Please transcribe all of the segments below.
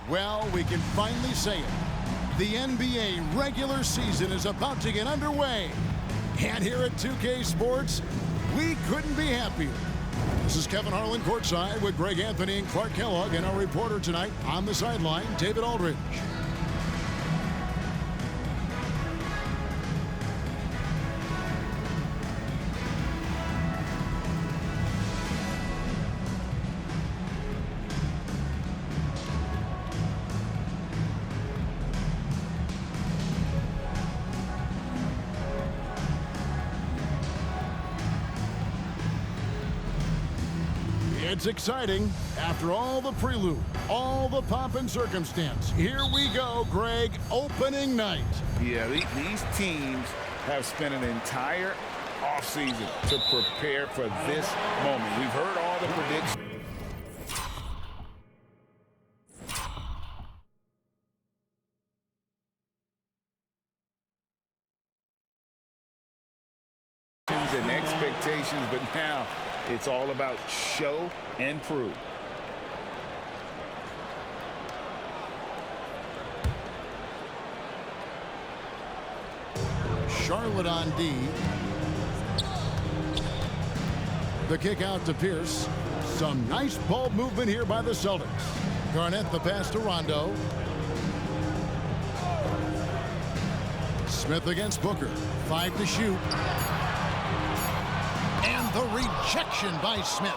Well, we can finally say it. The NBA regular season is about to get underway. And here at 2K Sports, we couldn't be happier. This is Kevin Harlan courtside with Greg Anthony and Clark Kellogg, and our reporter tonight on the sideline, David Aldridge. It's exciting. After all the prelude, all the pomp and circumstance, here we go, Greg, opening night. Yeah, these teams have spent an entire offseason to prepare for this moment. We've heard all the predictions. And expectations, but now it's all about show and prove. Charlotte on D. The kick out to Pierce. Some nice ball movement here by the Celtics. Garnett the pass to Rondo. Smith against Booker. 5 to shoot. And the rejection by Smith.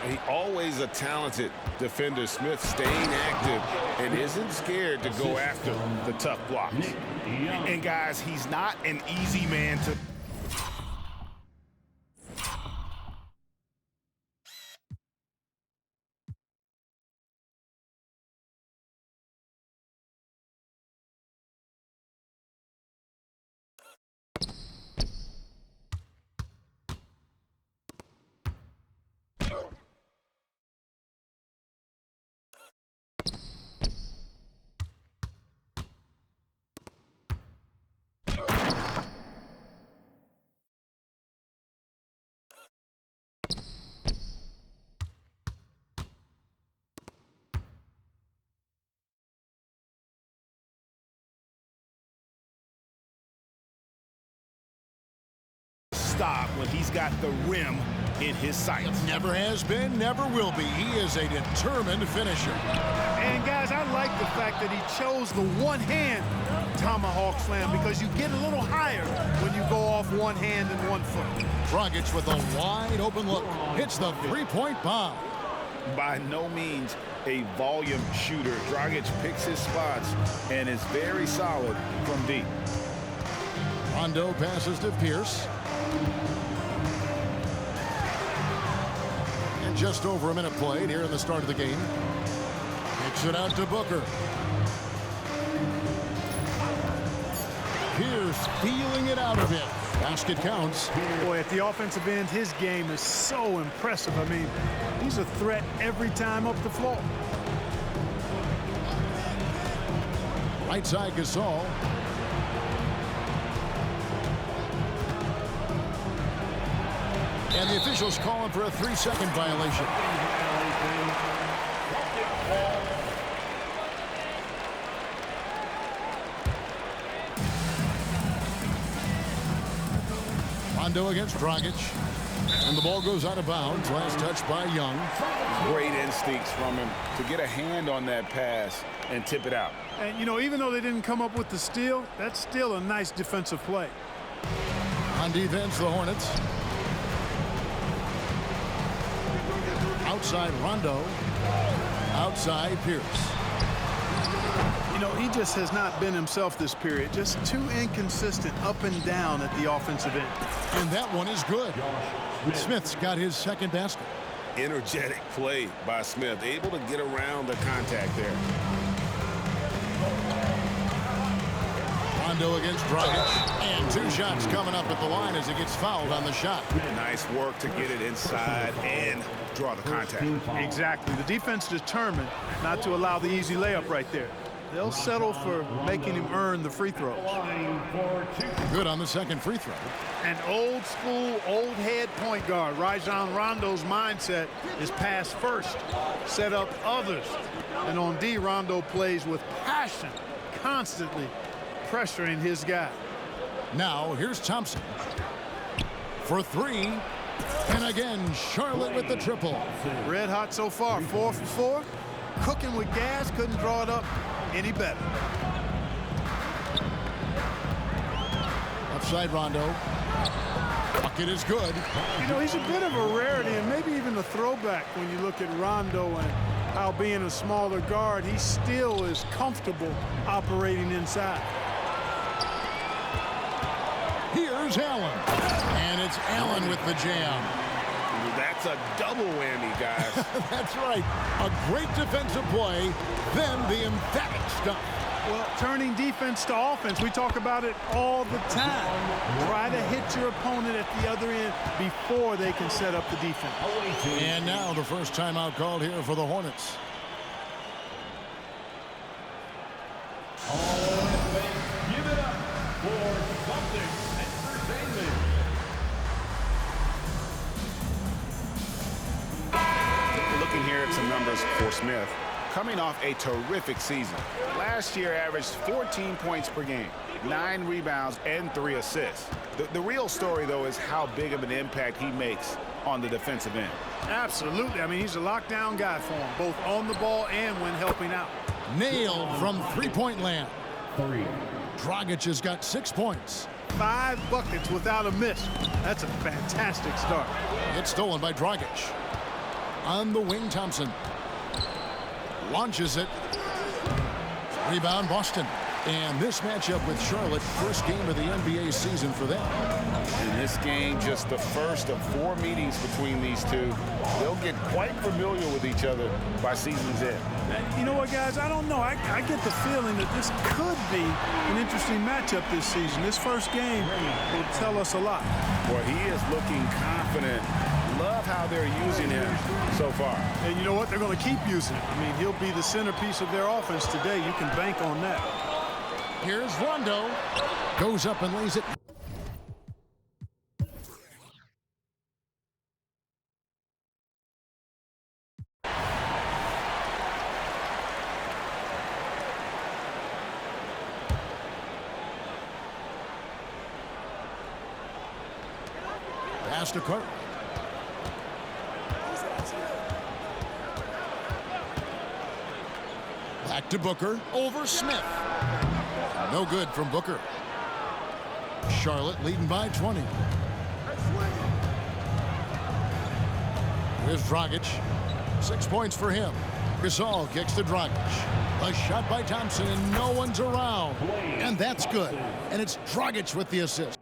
He always a talented defender. Smith staying active and isn't scared to go after the tough blocks. And guys, he's not an easy man to... stop when he's got the rim in his sights. Never has been, never will be. He is a determined finisher. And guys, I like the fact that he chose the one-hand tomahawk slam because you get a little higher when you go off one hand and 1 foot. Dragic with a wide open look. Hits the three-point bomb. By no means a volume shooter. Dragic picks his spots and is very solid from deep. Rondo passes to Pierce. And just over a minute played here in the start of the game. Kicks it out to Booker. Pierce feeling it out of it. Basket counts. Boy, at the offensive end, his game is so impressive. I mean, he's a threat every time up the floor. Right side Gasol. And the officials calling for a 3-second violation. Rondo against Dragic. And the ball goes out of bounds. Last touch by Young. Great instincts from him to get a hand on that pass and tip it out. And, you know, even though they didn't come up with the steal, that's still a nice defensive play. On defense, the Hornets. Outside Rondo. Outside Pierce. You know, he just has not been himself this period. Just too inconsistent up and down at the offensive end. And that one is good. Smith's got his second basket. Energetic play by Smith. Able to get around the contact there. Rondo against Dragic. And 2 shots coming up at the line as he gets fouled on the shot. Nice work to get it inside and draw the contact. Exactly. The defense determined not to allow the easy layup right there. They'll settle for making him earn the free throws. Good on the second free throw. An old school, old head point guard. Rajon Rondo's mindset is pass first, set up others. And on D, Rondo plays with passion, constantly pressuring his guy. Now, here's Thompson for three. And again, Charlotte with the triple. Red hot so far, 4 for 4. Cooking with gas, couldn't draw it up any better. Upside Rondo. Bucket is good. You know, he's a bit of a rarity and maybe even a throwback when you look at Rondo and how being a smaller guard, he still is comfortable operating inside. Here's Allen. And it's Allen with the jam. That's a double whammy, guys. That's right. A great defensive play, then the emphatic stuff. Well, turning defense to offense, we talk about it all the time. Try to hit your opponent at the other end before they can set up the defense. And now the first timeout called here for the Hornets. Give it up for something entertainment. Looking here at some numbers for Smith. Coming off a terrific season. Last year averaged 14 points per game, 9 rebounds, and 3 assists. The real story, though, is how big of an impact he makes on the defensive end. Absolutely. I mean, he's a lockdown guy for him, both on the ball and when helping out. Nailed from three-point land. Dragic has got 6 points. 5 buckets without a miss. That's a fantastic start. It's stolen by Dragic. On the wing, Thompson launches it. Rebound, Boston. And this matchup with Charlotte, first game of the NBA season for them. In this game, just the first of 4 meetings between these two. They'll get quite familiar with each other by season's end. You know what, guys? I don't know. I get the feeling that this could be an interesting matchup this season. This first game will tell us a lot. Boy, he is looking confident. Love how they're using him so far. And you know what? They're going to keep using him. I mean, he'll be the centerpiece of their offense today. You can bank on that. Here's Rondo. Goes up and lays it. Pass to Carter. Back to Booker. Over Smith. No good from Booker. Charlotte leading by 20. Here's Dragic. 6 points for him. Gasol kicks to Dragic. A shot by Thompson, and no one's around. And that's good. And it's Dragic with the assist.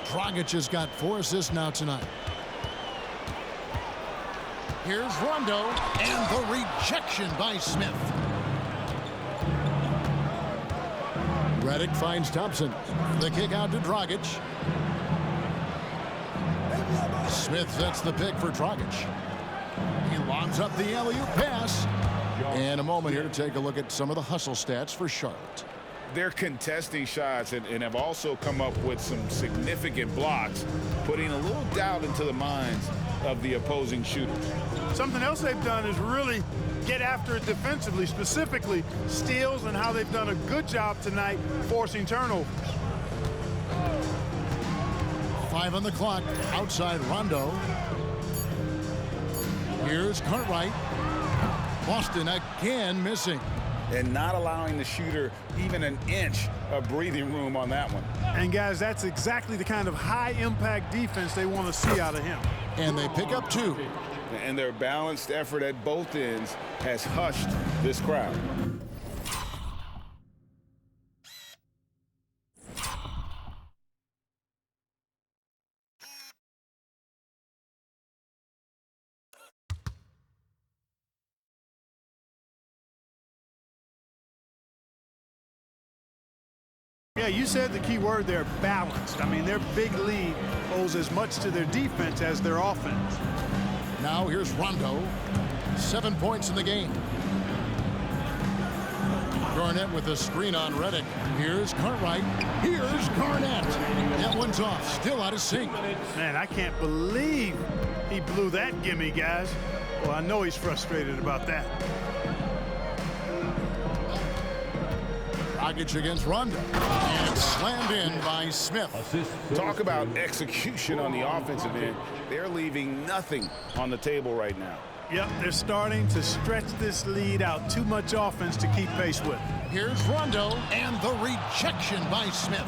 Dragic has got 4 assists now tonight. Here's Rondo, and the rejection by Smith. Redick finds Thompson. The kick out to Dragic. Smith sets the pick for Dragic. He lobs up the alley-oop pass. And a moment here to take a look at some of the hustle stats for Charlotte. They're contesting shots and have also come up with some significant blocks, putting a little doubt into the minds of the opposing shooters. Something else they've done is really get after it defensively, specifically steals, and how they've done a good job tonight forcing turnovers. 5 on the clock, outside Rondo. Here's Cartwright. Boston again missing. And not allowing the shooter even an inch of breathing room on that one. And guys, that's exactly the kind of high-impact defense they want to see out of him. And they pick up 2. And their balanced effort at both ends has hushed this crowd. Yeah, you said the key word there, balanced. I mean, their big lead owes as much to their defense as their offense. Now here's Rondo. 7 points in the game. Garnett with a screen on Redick. Here's Cartwright. Here's Garnett. That one's off. Still out of sync. Man, I can't believe he blew that gimme, guys. Well, I know he's frustrated about that. Dragic against Rondo. And slammed in by Smith. Talk about execution on the offensive end. They're leaving nothing on the table right now. Yep, they're starting to stretch this lead out. Too much offense to keep pace with. Here's Rondo, and the rejection by Smith.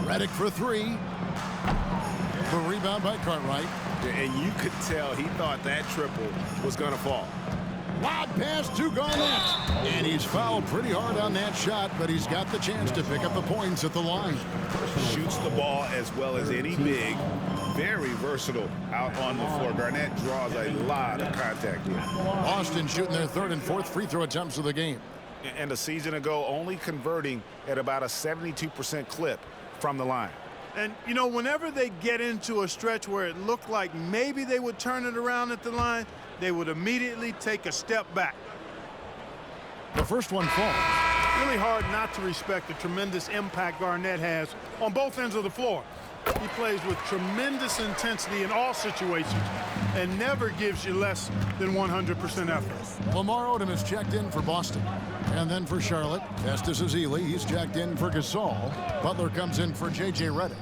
Redick for three. The rebound by Cartwright. And you could tell he thought that triple was going to fall. Lob pass to Garnett. And he's fouled pretty hard on that shot, but he's got the chance to pick up the points at the line. Shoots the ball as well as any big. Very versatile out on the floor. Garnett draws a lot of contact here. Boston shooting their third and fourth free throw attempts of the game. And a season ago, only converting at about a 72% clip from the line. And, you know, whenever they get into a stretch where it looked like maybe they would turn it around at the line, they would immediately take a step back. The first one falls. Really hard not to respect the tremendous impact Garnett has on both ends of the floor. He plays with tremendous intensity in all situations and never gives you less than 100% effort. Lamar Odom is checked in for Boston. And then for Charlotte, Estes Ezeli, he's checked in for Gasol. Butler comes in for J.J. Redick.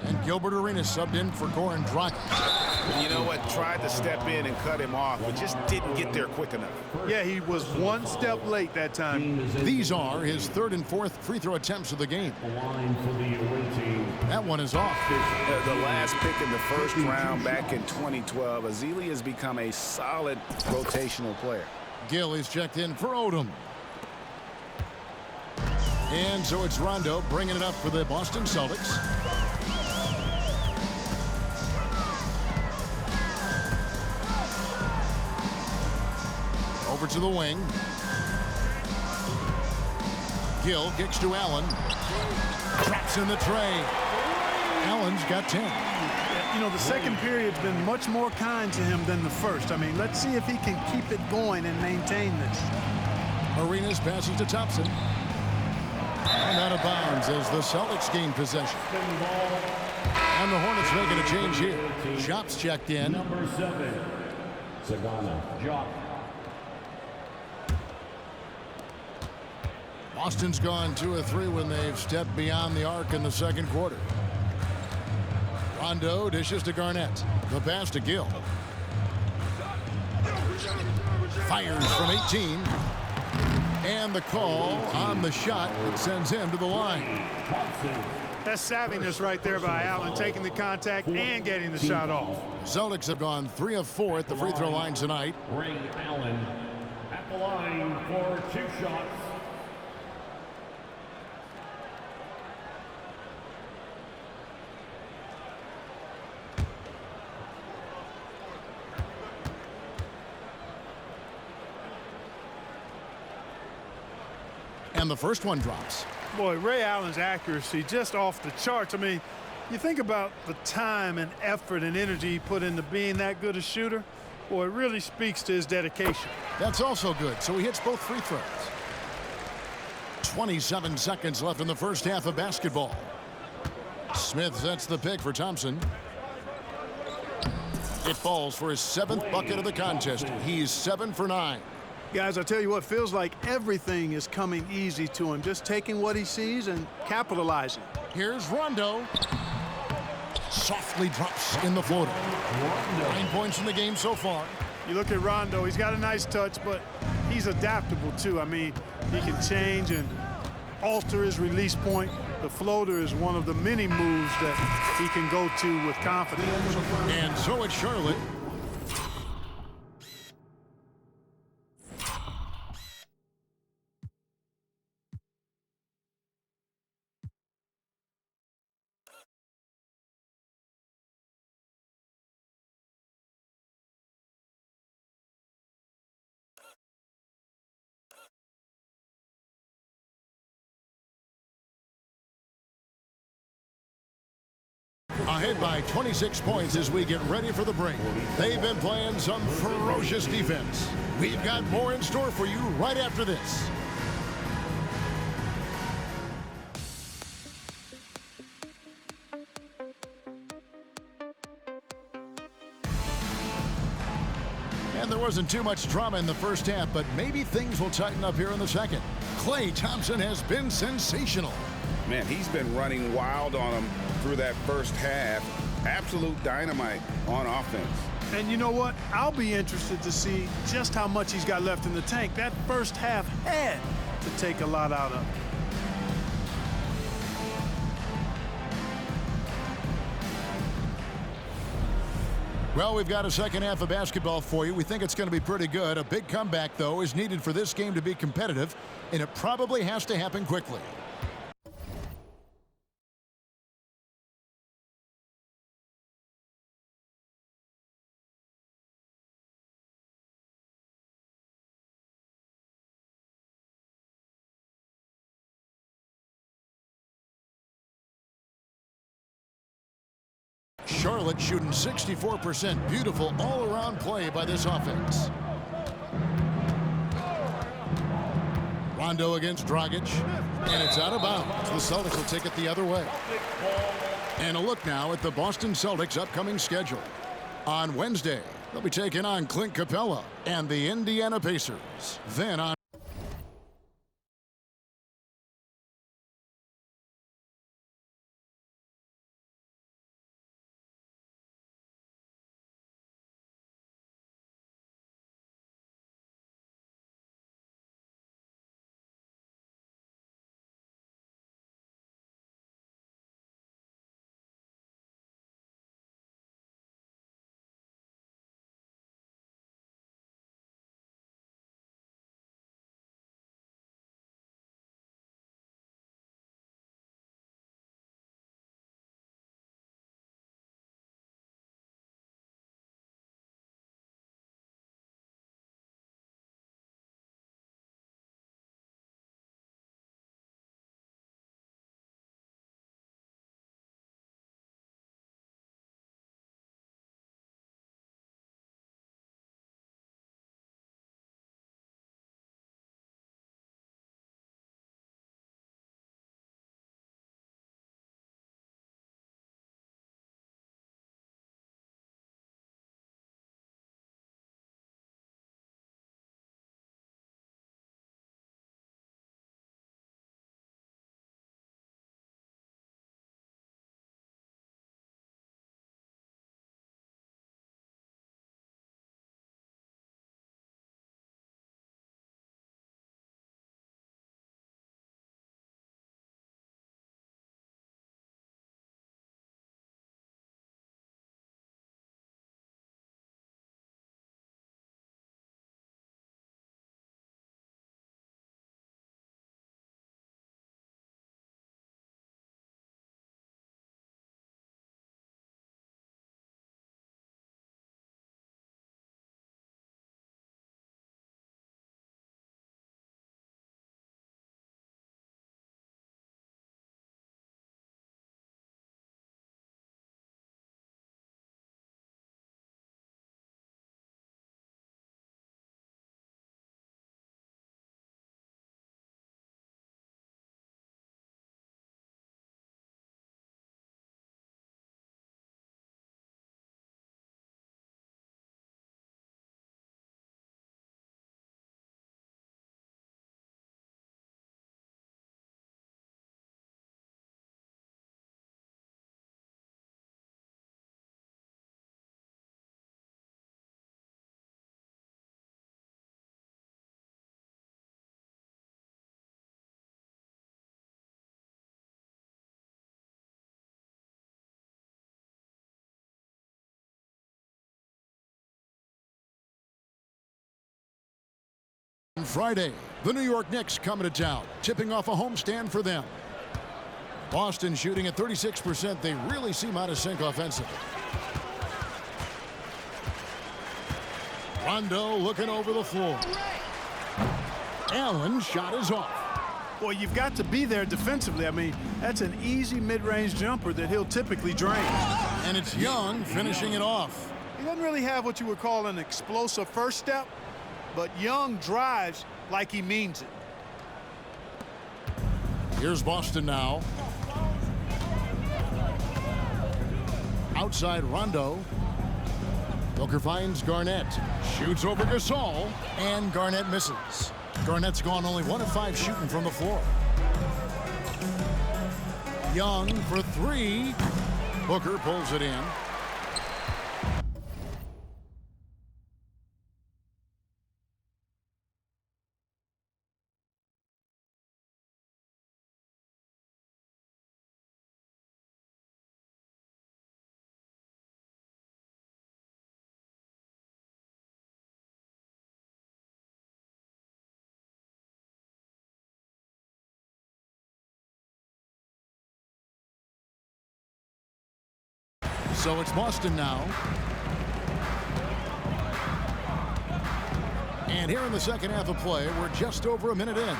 And Gilbert Arenas subbed in for Goran Dragic. You know what? Tried to step in and cut him off, but just didn't get there quick enough. Yeah, he was one step late that time. These are his third and fourth free throw attempts of the game. That one is off. The last pick in the first round back in 2012, Ezeli has become a solid rotational player. Gill is checked in for Odom. And so it's Rondo bringing it up for the Boston Celtics. Over to the wing. Gill kicks to Allen. Drops in the tray. Allen's got 10. You know, the second period's been much more kind to him than the first. I mean, let's see if he can keep it going and maintain this. Arenas passes to Thompson. And out of bounds as the Celtics gain possession. And the Hornets making a change here. Shops checked in. Number 7, Sagana. Jock. Boston's gone 2 of 3 when they've stepped beyond the arc in the second quarter. Rondo dishes to Garnett. The pass to Gill. Fires from 18. And the call on the shot that sends him to the line. That's savviness right there by Allen, taking the contact and getting the shot off. Celtics have gone 3 of 4 at the free throw line tonight. Ray Allen at the line for 2 shots. And the first one drops. Boy, Ray Allen's accuracy just off the charts. I mean, you think about the time and effort and energy he put into being that good a shooter. Boy, it really speaks to his dedication. That's also good. So he hits both free throws. 27 seconds left in the first half of basketball. Smith sets the pick for Thompson. It falls for his 7th bucket of the contest. He's 7 for 9. Guys, I tell you what, feels like everything is coming easy to him. Just taking what he sees and capitalizing. Here's Rondo. Softly drops in the floater. 9 points in the game so far. You look at Rondo, he's got a nice touch, but he's adaptable too. I mean, he can change and alter his release point. The floater is one of the many moves that he can go to with confidence. And so it's Charlotte. Ahead by 26 points as we get ready for the break. They've been playing some ferocious defense. We've got more in store for you right after this. And there wasn't too much drama in the first half, but maybe things will tighten up here in the second. Klay Thompson has been sensational. Man, he's been running wild on him through that first half. Absolute dynamite on offense. And you know what? I'll be interested to see just how much he's got left in the tank. That first half had to take a lot out of him. Well, we've got a second half of basketball for you. We think it's going to be pretty good. A big comeback, though, is needed for this game to be competitive, and it probably has to happen quickly. Charlotte shooting 64%. Beautiful all-around play by this offense. Rondo against Dragic, and it's out of bounds. The Celtics will take it the other way. And a look now at the Boston Celtics' upcoming schedule. On Wednesday, they'll be taking on Clint Capella and the Indiana Pacers. Then on Friday, the New York Knicks coming to town, tipping off a homestand for them. Boston shooting at 36%. They really seem out of sync offensively. Rondo looking over the floor. Allen's shot is off. Well, you've got to be there defensively. I mean, that's an easy mid-range jumper that he'll typically drain. And it's Young finishing it off. He doesn't really have what you would call an explosive first step, but Young drives like he means it. Here's Boston now. Outside Rondo. Booker finds Garnett. Shoots over Gasol, and Garnett misses. Garnett's gone only 1 of 5 shooting from the floor. Young for 3. Booker pulls it in. So it's Boston now. And here in the second half of play, we're just over a minute in.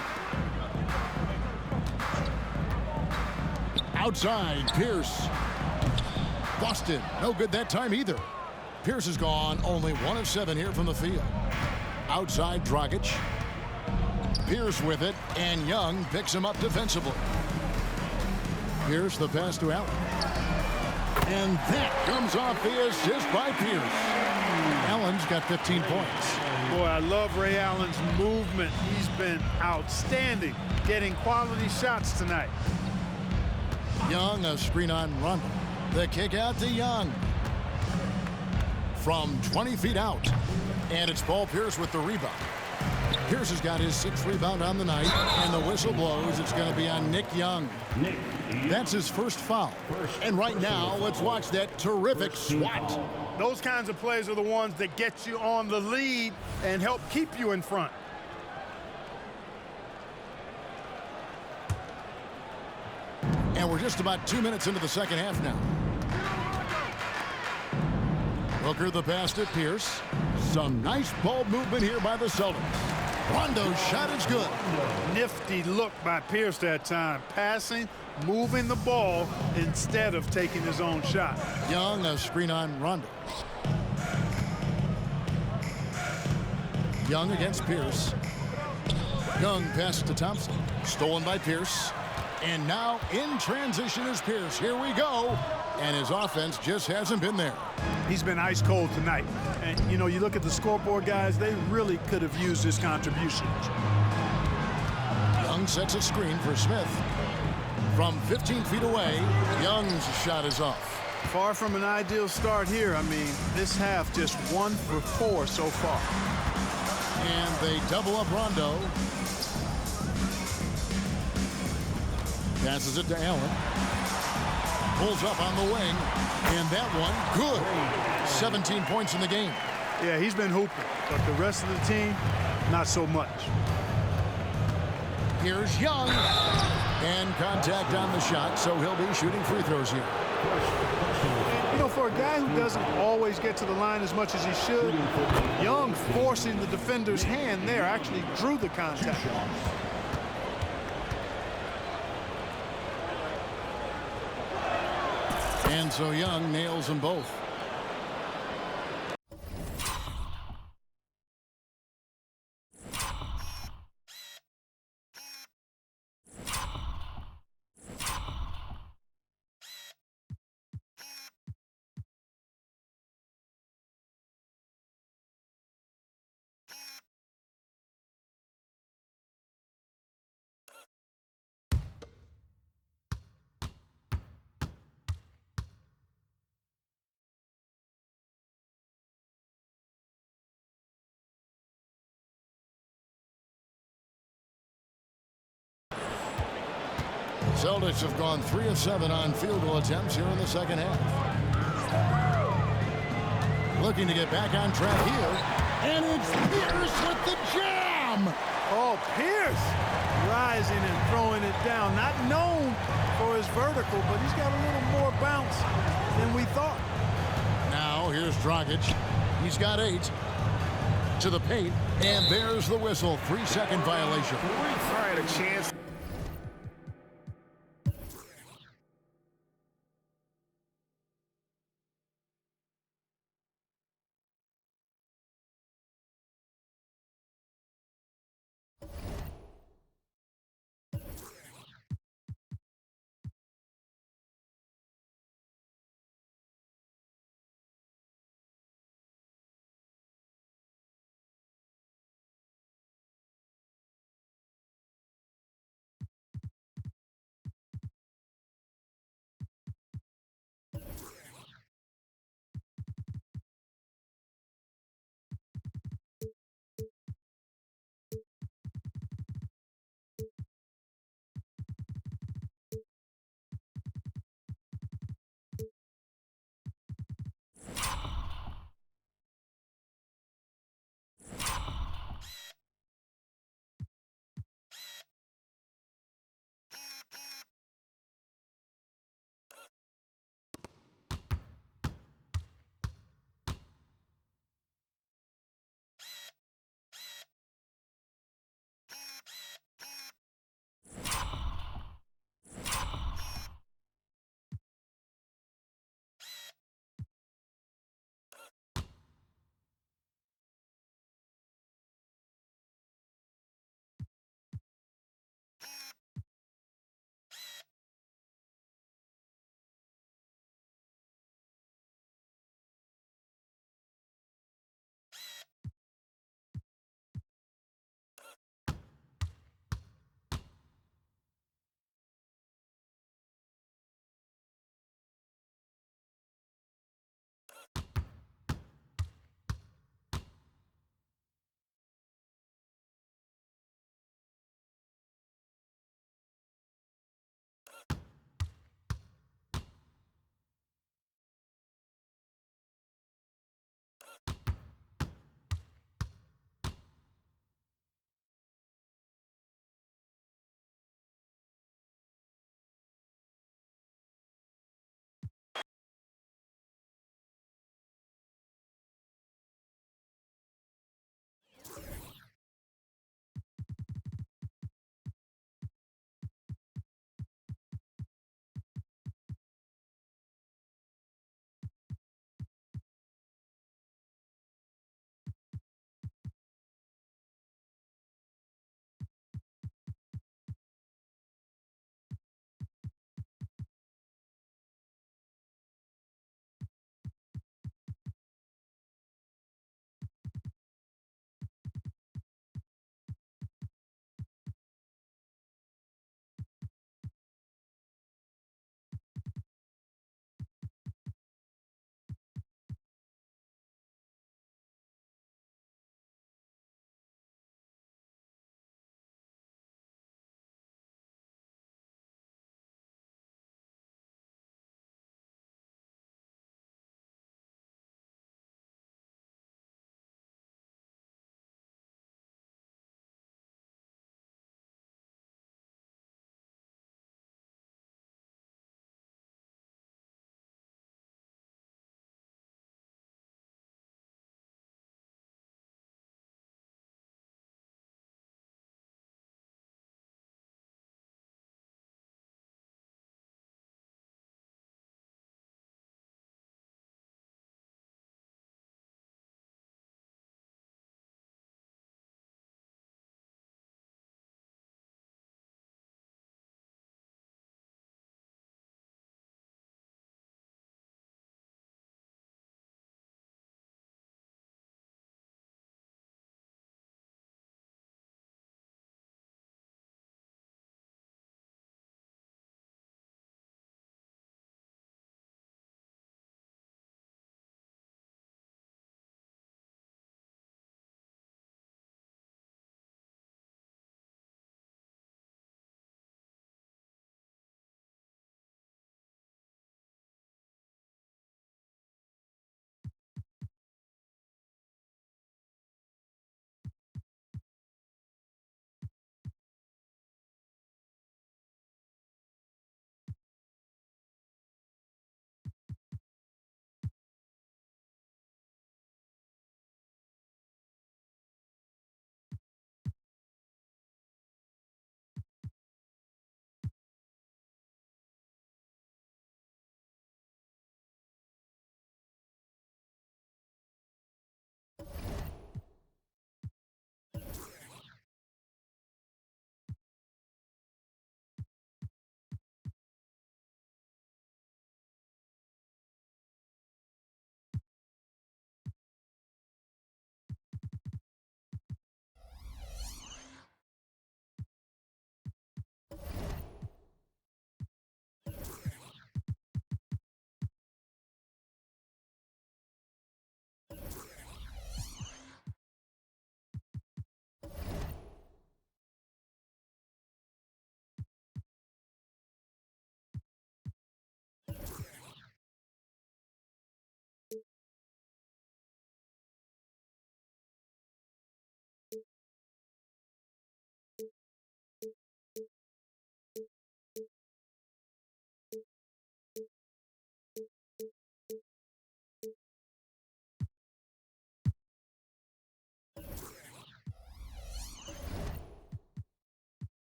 Outside, Pierce. Boston, no good that time either. Pierce is gone, only 1 of 7 here from the field. Outside, Dragic. Pierce with it, and Young picks him up defensively. Pierce, the pass to Allen. And that comes off the assist by Pierce. Allen's got 15 points. Boy, I love Ray Allen's movement. He's been outstanding, getting quality shots tonight. Young, a screen on Rondo. The kick out to Young. From 20 feet out. And it's Paul Pierce with the rebound. Pierce has got his 6th rebound on the night, and the whistle blows. It's going to be on Nick Young. That's his first foul. And right now, let's watch that terrific swat. Those kinds of plays are the ones that get you on the lead and help keep you in front. And we're just about 2 minutes into the second half now. Booker the pass to Pierce. Some nice ball movement here by the Celtics. Rondo's shot is good. Nifty look by Pierce that time. Passing, moving the ball instead of taking his own shot. Young, a screen on Rondo. Young against Pierce. Young pass to Thompson. Stolen by Pierce. And now in transition is Pierce. Here we go. And his offense just hasn't been there. He's been ice cold tonight. And, you know, you look at the scoreboard, guys, they really could have used his contributions. Young sets a screen for Smith. From 15 feet away, Young's shot is off. Far from an ideal start here. I mean, this half just 1 for 4 so far. And they double up Rondo. Passes it to Allen. Pulls up on the wing. And that one, good. 17 points in the game. Yeah, he's been hooping. But the rest of the team, not so much. Here's Young. And contact on the shot, so he'll be shooting free throws here. You know, for a guy who doesn't always get to the line as much as he should, Young forcing the defender's hand there actually drew the contact. And so Young nails them both. Celtics have gone 3 of 7 on field goal attempts here in the second half. Looking to get back on track here. And it's Pierce with the jam! Oh, Pierce rising and throwing it down. Not known for his vertical, but he's got a little more bounce than we thought. Now here's Dragic. He's got 8 to the paint. And there's the whistle. 3-second violation. All right, a chance.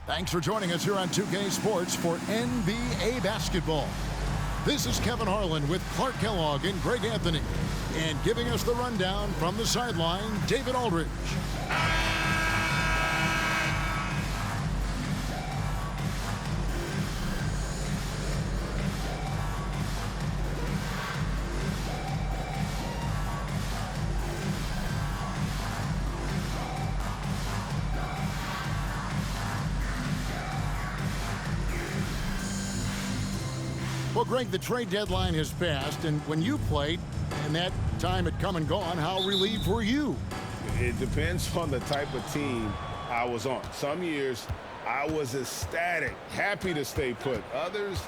Thanks for joining us here on 2K Sports for NBA basketball. This is Kevin Harlan with Clark Kellogg and Greg Anthony. And giving us the rundown from the sideline, David Aldridge. Well, Greg, the trade deadline has passed, and when you played, and that time had come and gone, how relieved were you? It depends on the type of team I was on. Some years, I was ecstatic, happy to stay put. Others,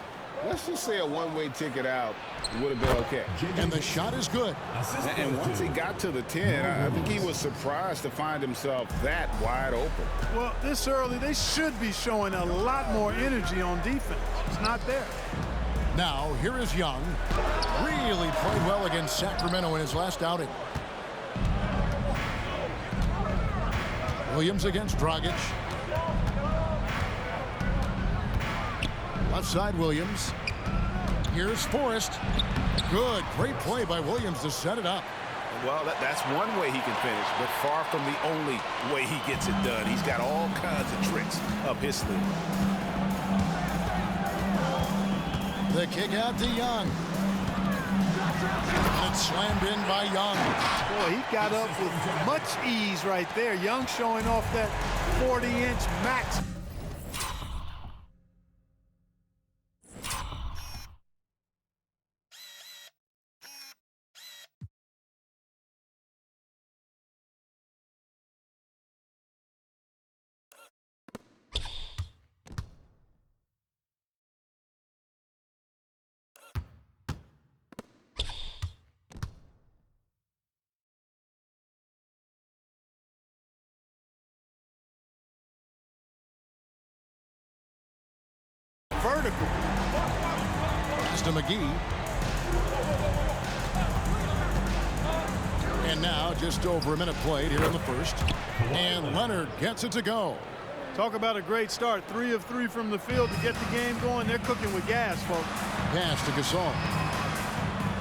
let's just say a one-way ticket out would have been okay. And the shot is good. And once he got to the 10, I think he was surprised to find himself that wide open. Well, this early, they should be showing a lot more energy on defense. It's not there. Now, here is Young. Really played well against Sacramento in his last outing. Williams against Dragic. Left side, Williams. Here's Forrest. Good, great play by Williams to set it up. Well, that's one way he can finish, but far from the only way he gets it done. He's got all kinds of tricks up his sleeve. The kick out to Young. And it's slammed in by Young. Boy, he got up with much ease right there. Young showing off that 40-inch max. vertical. Pass to McGee. And now just over a minute played here in the first. And Leonard gets it to go. Talk about a great start. 3 of 3 from the field to get the game going. They're cooking with gas, folks. Pass to Gasol.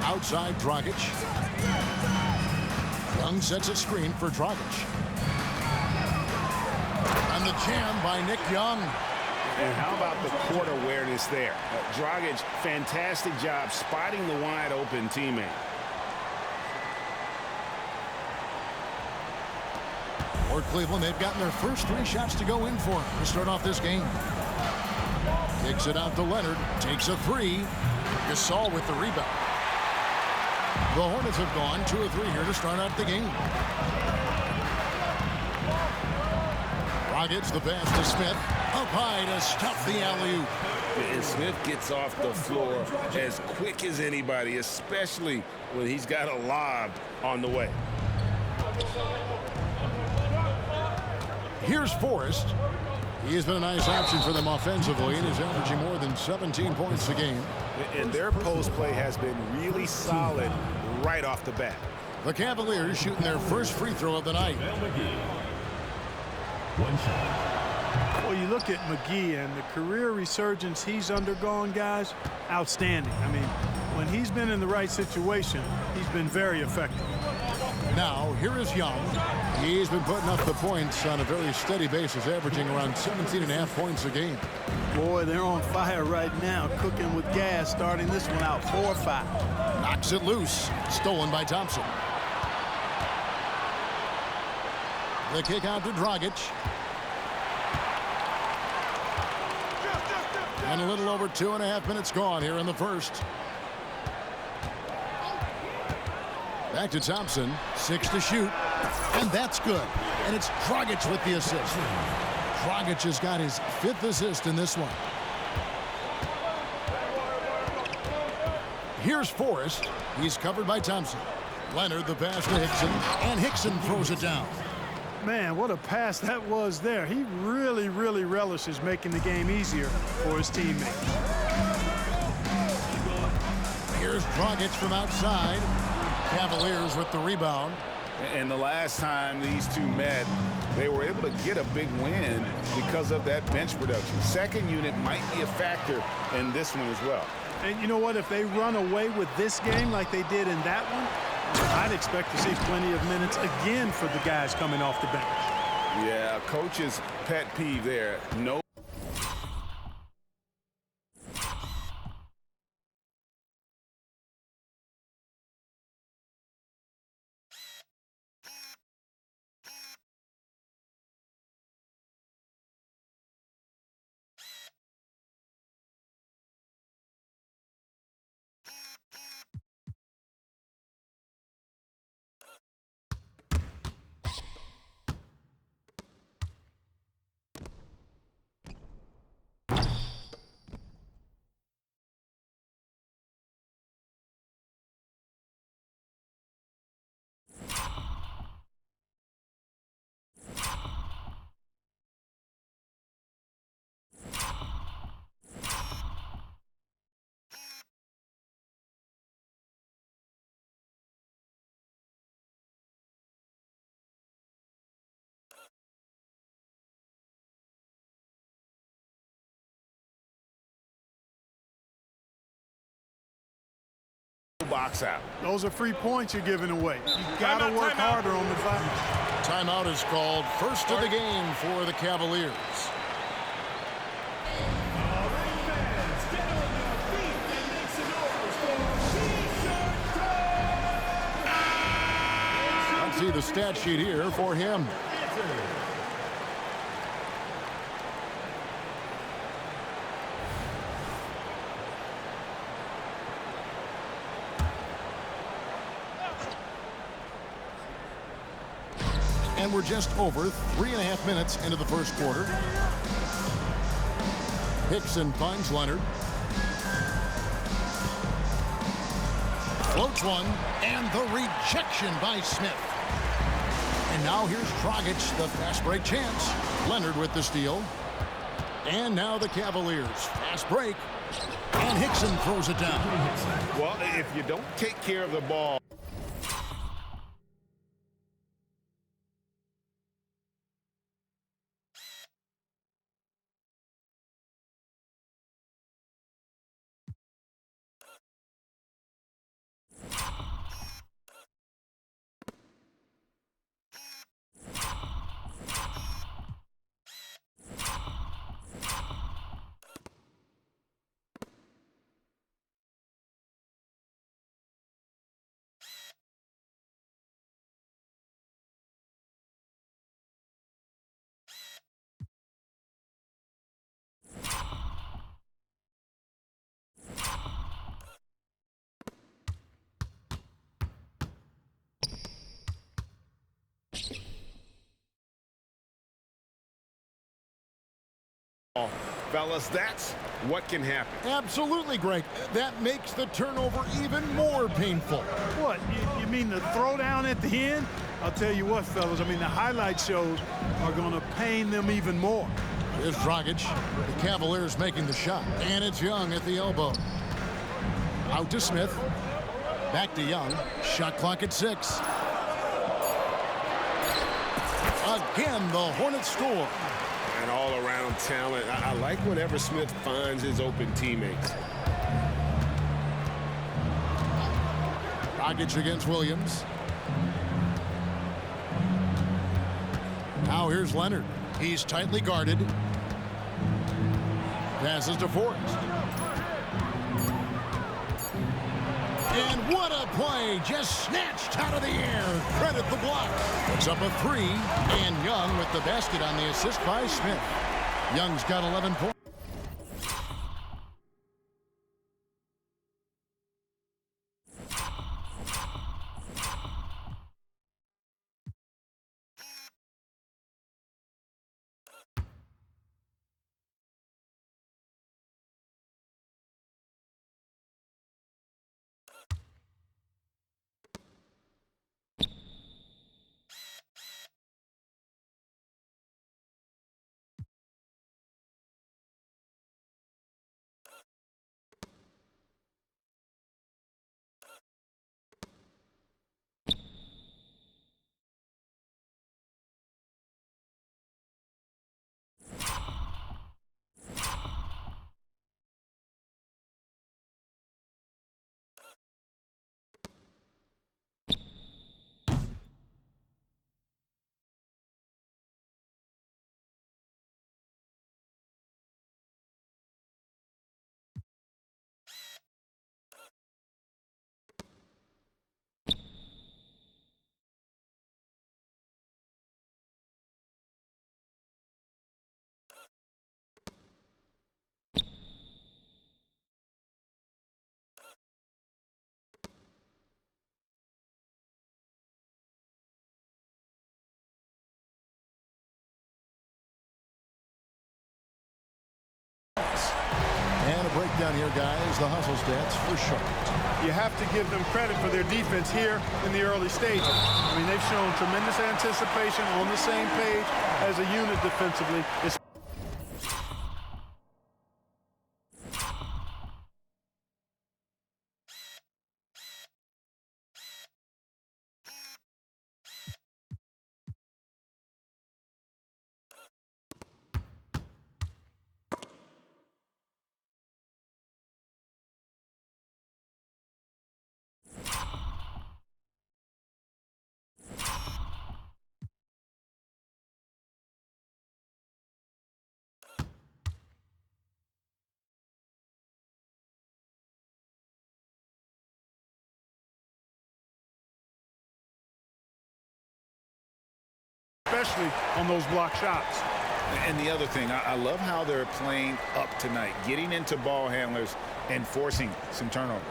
Outside Dragic. Young sets a screen for Dragic. And the jam by Nick Young. And how about the court awareness there? Dragic, fantastic job spotting the wide open teammate. For Cleveland, they've gotten their first 3 shots to go in for to start off this game. Kicks it out to Leonard. Takes a 3. Gasol with the rebound. The Hornets have gone 2 of 3 here to start out the game. Dragic the pass to Smith. Up high to stuff the alley-oop. And Smith gets off the floor as quick as anybody, especially when he's got a lob on the way. Here's Forrest. He has been a nice option for them offensively and is averaging more than 17 points a game. And their post play has been really solid right off the bat. The Cavaliers shooting their first free throw of the night. Well, you look at McGee and the career resurgence he's undergone, guys, outstanding. I mean, when he's been in the right situation, he's been very effective. Now, here is Young. He's been putting up the points on a very steady basis, averaging around 17.5 points a game. Boy, they're on fire right now, cooking with gas, starting this one out 4-5. Knocks it loose. Stolen by Thompson. The kick out to Dragic. And a little over 2.5 minutes gone here in the first. Back to Thompson. 6 to shoot. And that's good. And it's Dragic with the assist. Dragic has got his 5th assist in this one. Here's Forrest. He's covered by Thompson. Leonard the pass to Hickson. And Hickson throws it down. Man, what a pass that was there. He really, really relishes making the game easier for his teammates. Here's Dragic from outside. Cavaliers with the rebound. And the last time these two met, they were able to get a big win because of that bench production. Second unit might be a factor in this one as well. And you know what? If they run away with this game like they did in that one, I'd expect to see plenty of minutes again for the guys coming off the bench. Yeah, coach's pet peeve there. No. Box out. Those are free points you're giving away. You've got to work harder on the foul. Timeout is called. First of the game for the Cavaliers. Let's see the stat sheet here for him. And we're just over 3.5 minutes into the first quarter. Hickson finds Leonard. Floats one, and the rejection by Smith. And now here's Dragic, the fast break chance. Leonard with the steal. And now the Cavaliers. Fast break. And Hickson throws it down. Well, if you don't take care of the ball. Fellas, that's what can happen. Absolutely, Greg. That makes the turnover even more painful. What, you mean the throwdown at the end? I'll tell you what, fellas, I mean, the highlight shows are going to pain them even more. Here's Dragic. The Cavaliers making the shot. And it's Young at the elbow. Out to Smith. Back to Young. Shot clock at 6. Again, the Hornets score. And all-around talent. I like whenever Smith finds his open teammates. Dragic against Williams. Now here's Leonard. He's tightly guarded. Passes to Forrest. And what a play, just snatched out of the air. Credit the block. Puts up a 3, and Young with the basket on the assist by Smith. Young's got 11 points. And a breakdown here, guys. The hustle stats for Charlotte. You have to give them credit for their defense here in the early stages. I mean, they've shown tremendous anticipation, on the same page as a unit defensively. Especially on those block shots. And the other thing, I love how they're playing up tonight, getting into ball handlers and forcing some turnovers.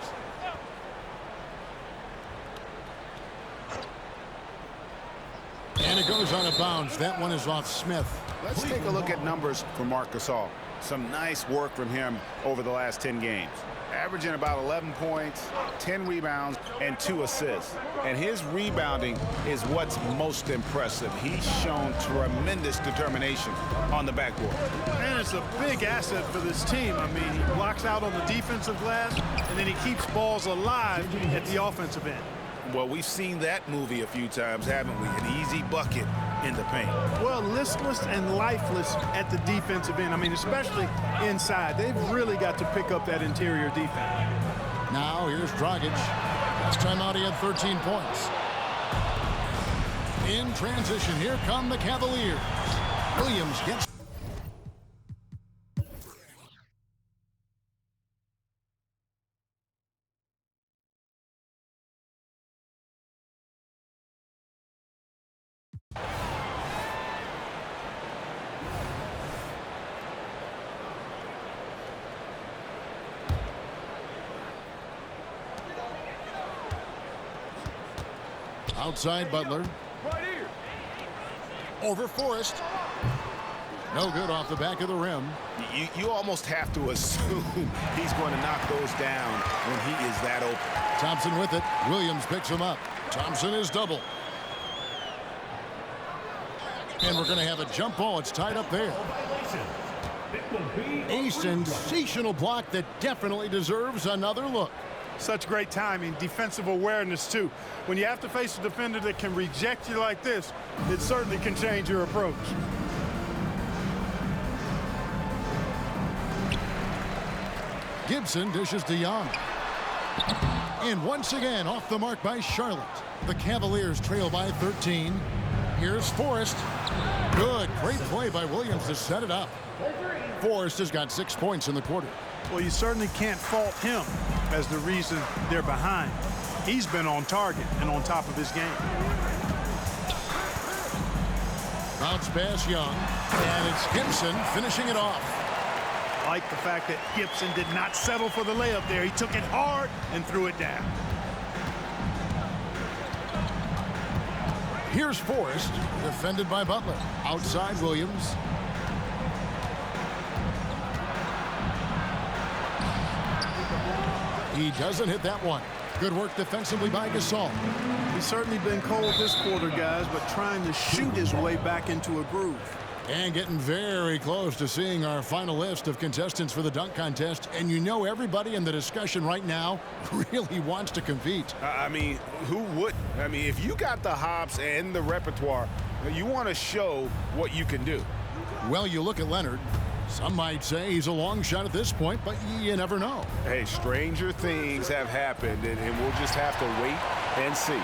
And it goes out of bounds. That one is off Smith. Let's take a look at numbers for Marc Gasol. Some nice work from him over the last 10 games. averaging about 11 points, 10 rebounds, and 2 assists. And his rebounding is what's most impressive. He's shown tremendous determination on the backboard. And it's a big asset for this team. I mean, he blocks out on the defensive glass, and then he keeps balls alive at the offensive end. Well, we've seen that movie a few times, haven't we? An easy bucket in the paint. Well, listless and lifeless at the defensive end. I mean, especially inside. They've really got to pick up that interior defense. Now here's Dragic. Last time out he had 13 points. In transition, here come the Cavaliers. Williams gets outside Butler. Over Forrest. No good off the back of the rim. You almost have to assume he's going to knock those down when he is that open. Thompson with it. Williams picks him up. Thompson is double. And we're going to have a jump ball. It's tied up there. A sensational block that definitely deserves another look. Such great timing, defensive awareness, too. When you have to face a defender that can reject you like this, it certainly can change your approach. Gibson dishes to Young. And once again, off the mark by Charlotte. The Cavaliers trail by 13. Here's Forrest. Good, great play by Williams to set it up. Forrest has got 6 points in the quarter. Well, you certainly can't fault him as the reason they're behind. He's been on target and on top of his game. Bounce pass Young, and it's Gibson finishing it off. I like the fact that Gibson did not settle for the layup there. He took it hard and threw it down. Here's Forrest, defended by Butler. Outside Williams. He doesn't hit that one. Good work defensively by Gasol. He's certainly been cold this quarter, guys, but trying to shoot his way back into a groove. And getting very close to seeing our final list of contestants for the dunk contest. And you know everybody in the discussion right now really wants to compete. I mean, who wouldn't? I mean, if you got the hops and the repertoire, you want to show what you can do. Well, you look at Leonard. Some might say he's a long shot at this point, but you never know. Hey, stranger things have happened, and we'll just have to wait and see.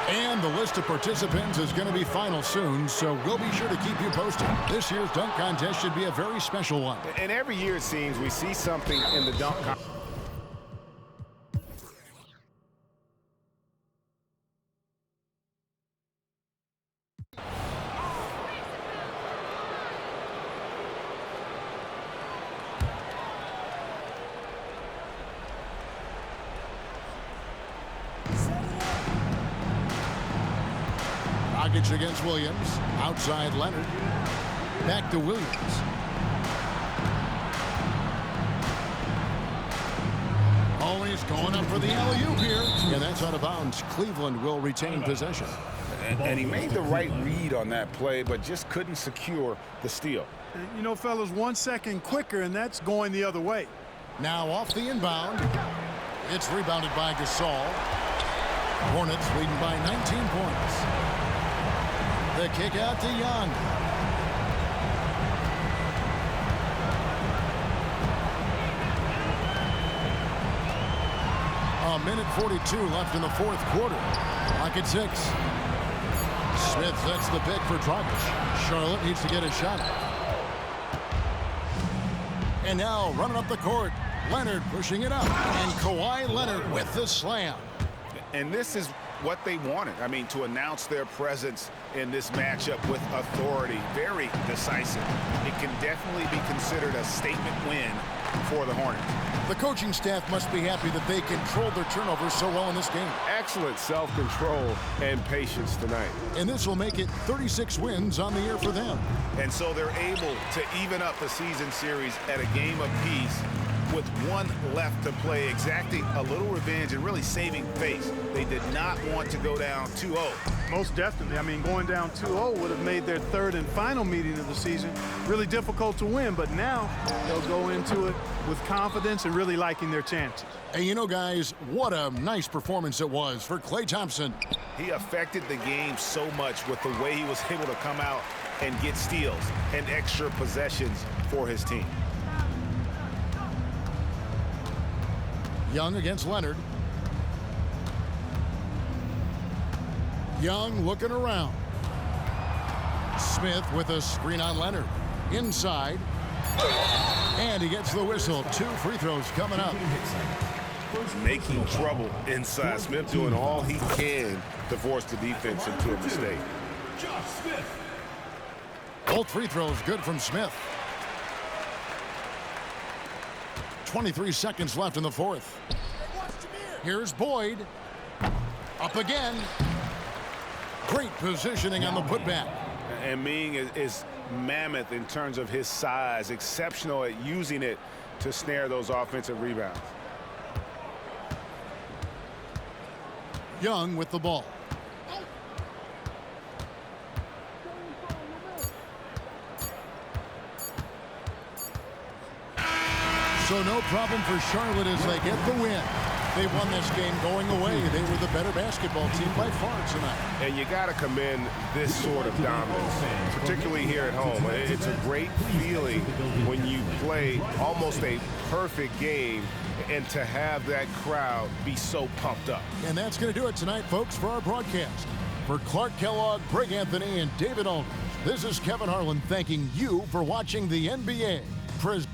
And the list of participants is going to be final soon, so we'll be sure to keep you posted. This year's dunk contest should be a very special one. And every year it seems we see something in the dunk contest. Dragic against Williams. Outside Leonard. Back to Williams. Oh, he's going up for the alley-oop here. And that's out of bounds. Cleveland will retain possession. And he made the right read on that play, but just couldn't secure the steal. You know, fellas, 1 second quicker, and that's going the other way. Now off the inbound. It's rebounded by Gasol. Hornets leading by 19 points. The kick out to Young. A minute 42 left in the fourth quarter. Clock at 6. Smith sets the pick for Dragic. Charlotte needs to get a shot. And now running up the court. Leonard pushing it up. And Kawhi Leonard with the slam. And this is what they wanted. I mean, to announce their presence in this matchup with authority. Very decisive. It can definitely be considered a statement win for the Hornets. The coaching staff must be happy that they controlled their turnovers so well in this game. Excellent self-control and patience tonight. And this will make it 36 wins on the year for them. And so they're able to even up the season series at a game apiece with one left to play, exacting a little revenge and really saving face. They did not want to go down 2-0. Most definitely. I mean, going down 2-0 would have made their third and final meeting of the season really difficult to win, but now they'll go into it with confidence and really liking their chances. And you know, guys, what a nice performance it was for Klay Thompson. He affected the game so much with the way he was able to come out and get steals and extra possessions for his team. Young against Leonard. Young looking around. Smith with a screen on Leonard. Inside. And he gets the whistle. 2 free throws coming up. Making trouble inside. Smith doing all he can to force the defense into a mistake. Both free throws good from Smith. 23 seconds left in the fourth. Here's Boyd. Up again. Great positioning on the putback. And Ming is mammoth in terms of his size, exceptional at using it to snare those offensive rebounds. Young with the ball. So no problem for Charlotte as they get the win. They won this game going away. They were the better basketball team by far tonight. And you got to commend this sort of dominance, particularly here at home. It's a great feeling when you play almost a perfect game and to have that crowd be so pumped up. And that's going to do it tonight, folks, for our broadcast. For Clark Kellogg, Greg Anthony, and David Aldridge, this is Kevin Harlan thanking you for watching the NBA. Pres